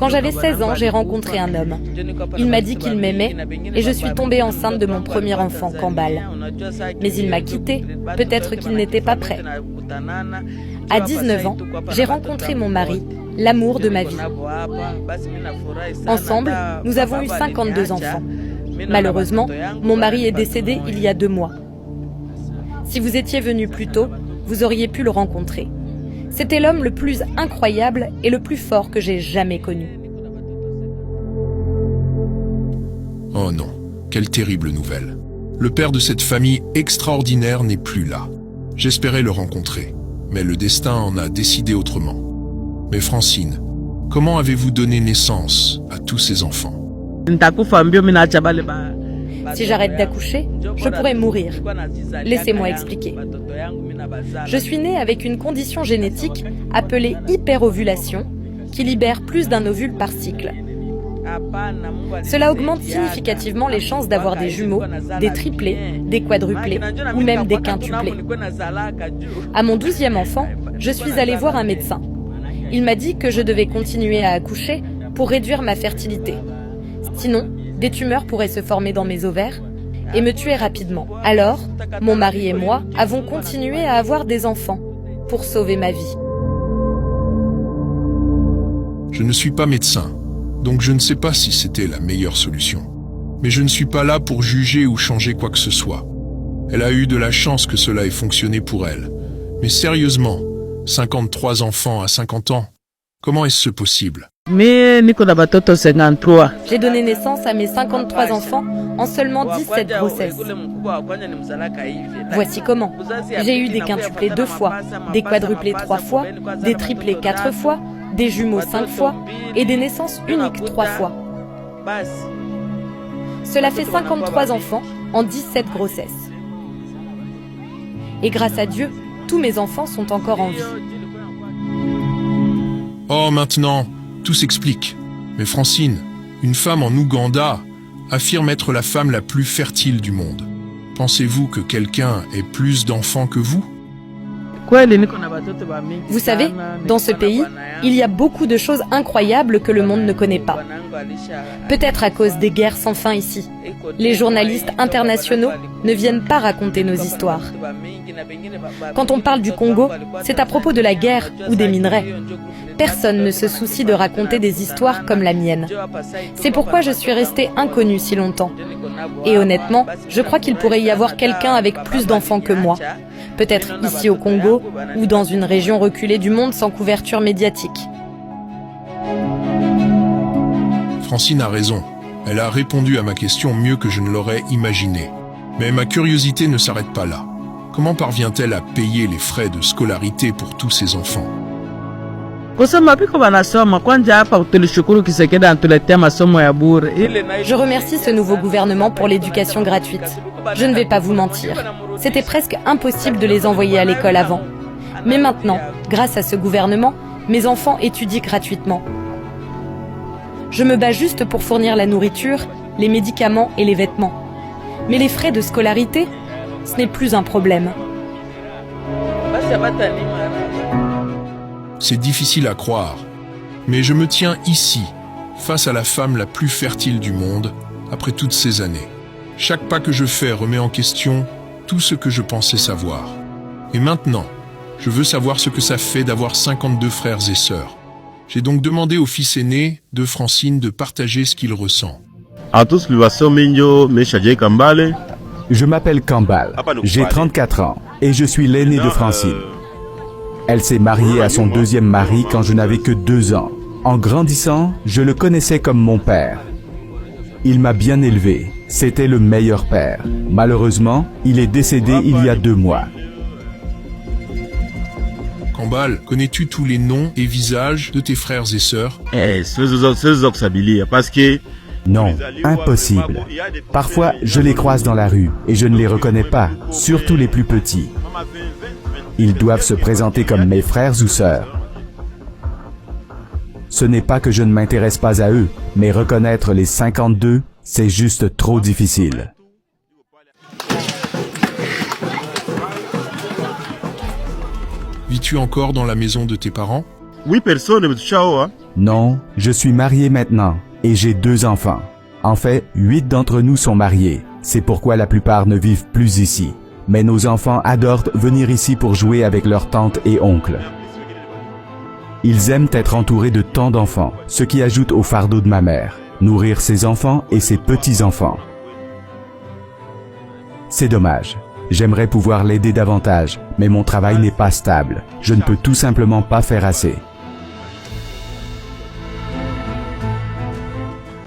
Quand j'avais 16 ans, j'ai rencontré un homme. Il m'a dit qu'il m'aimait et je suis tombée enceinte de mon premier enfant, Kambal. Mais il m'a quittée, peut-être qu'il n'était pas prêt. À 19 ans, j'ai rencontré mon mari, l'amour de ma vie. Ensemble, nous avons eu 52 enfants. Malheureusement, mon mari est décédé il y a 2 mois. Si vous étiez venu plus tôt, vous auriez pu le rencontrer. C'était l'homme le plus incroyable et le plus fort que j'ai jamais connu. Oh non, quelle terrible nouvelle. Le père de cette famille extraordinaire n'est plus là. J'espérais le rencontrer, mais le destin en a décidé autrement. Mais Francine, comment avez-vous donné naissance à tous ces enfants? Si j'arrête d'accoucher, je pourrais mourir. Laissez-moi expliquer. Je suis née avec une condition génétique appelée hyperovulation qui libère plus d'un ovule par cycle. Cela augmente significativement les chances d'avoir des jumeaux, des triplés, des quadruplés ou même des quintuplés. À mon 12e enfant, je suis allée voir un médecin. Il m'a dit que je devais continuer à accoucher pour réduire ma fertilité. Sinon, des tumeurs pourraient se former dans mes ovaires et me tuer rapidement. Alors, mon mari et moi avons continué à avoir des enfants pour sauver ma vie. Je ne suis pas médecin, donc je ne sais pas si c'était la meilleure solution. Mais je ne suis pas là pour juger ou changer quoi que ce soit. Elle a eu de la chance que cela ait fonctionné pour elle. Mais sérieusement, 53 enfants à 50 ans, comment est-ce possible? J'ai donné naissance à mes 53 enfants en seulement 17 grossesses. Voici comment. J'ai eu des quintuplés 2 fois, des quadruplés 3 fois, des triplés 4 fois, des jumeaux 5 fois et des naissances uniques 3 fois. Cela fait 53 enfants en 17 grossesses. Et grâce à Dieu, tous mes enfants sont encore en vie. Oh, maintenant, tout s'explique. Mais Francine, une femme en Ouganda affirme être la femme la plus fertile du monde. Pensez-vous que quelqu'un ait plus d'enfants que vous? Vous savez, dans ce pays, il y a beaucoup de choses incroyables que le monde ne connaît pas. Peut-être à cause des guerres sans fin ici. Les journalistes internationaux ne viennent pas raconter nos histoires. Quand on parle du Congo, c'est à propos de la guerre ou des minerais. Personne ne se soucie de raconter des histoires comme la mienne. C'est pourquoi je suis restée inconnue si longtemps. Et honnêtement, je crois qu'il pourrait y avoir quelqu'un avec plus d'enfants que moi. Peut-être ici au Congo ou dans une région reculée du monde sans couverture médiatique. Francine a raison. Elle a répondu à ma question mieux que je ne l'aurais imaginé. Mais ma curiosité ne s'arrête pas là. Comment parvient-elle à payer les frais de scolarité pour tous ses enfants? Je remercie ce nouveau gouvernement pour l'éducation gratuite. Je ne vais pas vous mentir. C'était presque impossible de les envoyer à l'école avant. Mais maintenant, grâce à ce gouvernement, mes enfants étudient gratuitement. Je me bats juste pour fournir la nourriture, les médicaments et les vêtements. Mais les frais de scolarité, ce n'est plus un problème. C'est difficile à croire, mais je me tiens ici, face à la femme la plus fertile du monde, après toutes ces années. Chaque pas que je fais remet en question tout ce que je pensais savoir. Et maintenant, je veux savoir ce que ça fait d'avoir 52 frères et sœurs. J'ai donc demandé au fils aîné de Francine de partager ce qu'il ressent. Je m'appelle Kambal, j'ai 34 ans et je suis l'aîné de Francine. Elle s'est mariée à son 2e mari quand je n'avais que 2 ans. En grandissant, je le connaissais comme mon père. Il m'a bien élevé, c'était le meilleur père. Malheureusement, il est décédé il y a 2 mois. Kambal, connais-tu tous les noms et visages de tes frères et sœurs? Non, impossible. Parfois, je les croise dans la rue et je ne les reconnais pas, surtout les plus petits. Ils doivent se présenter comme mes frères ou sœurs. Ce n'est pas que je ne m'intéresse pas à eux, mais reconnaître les 52, c'est juste trop difficile. Vis-tu encore dans la maison de tes parents? Non, je suis marié maintenant et j'ai 2 enfants. En fait, 8 d'entre nous sont mariés. C'est pourquoi la plupart ne vivent plus ici. Mais nos enfants adorent venir ici pour jouer avec leurs tantes et oncles. Ils aiment être entourés de tant d'enfants, ce qui ajoute au fardeau de ma mère, nourrir ses enfants et ses petits-enfants. C'est dommage. J'aimerais pouvoir l'aider davantage, mais mon travail n'est pas stable. Je ne peux tout simplement pas faire assez.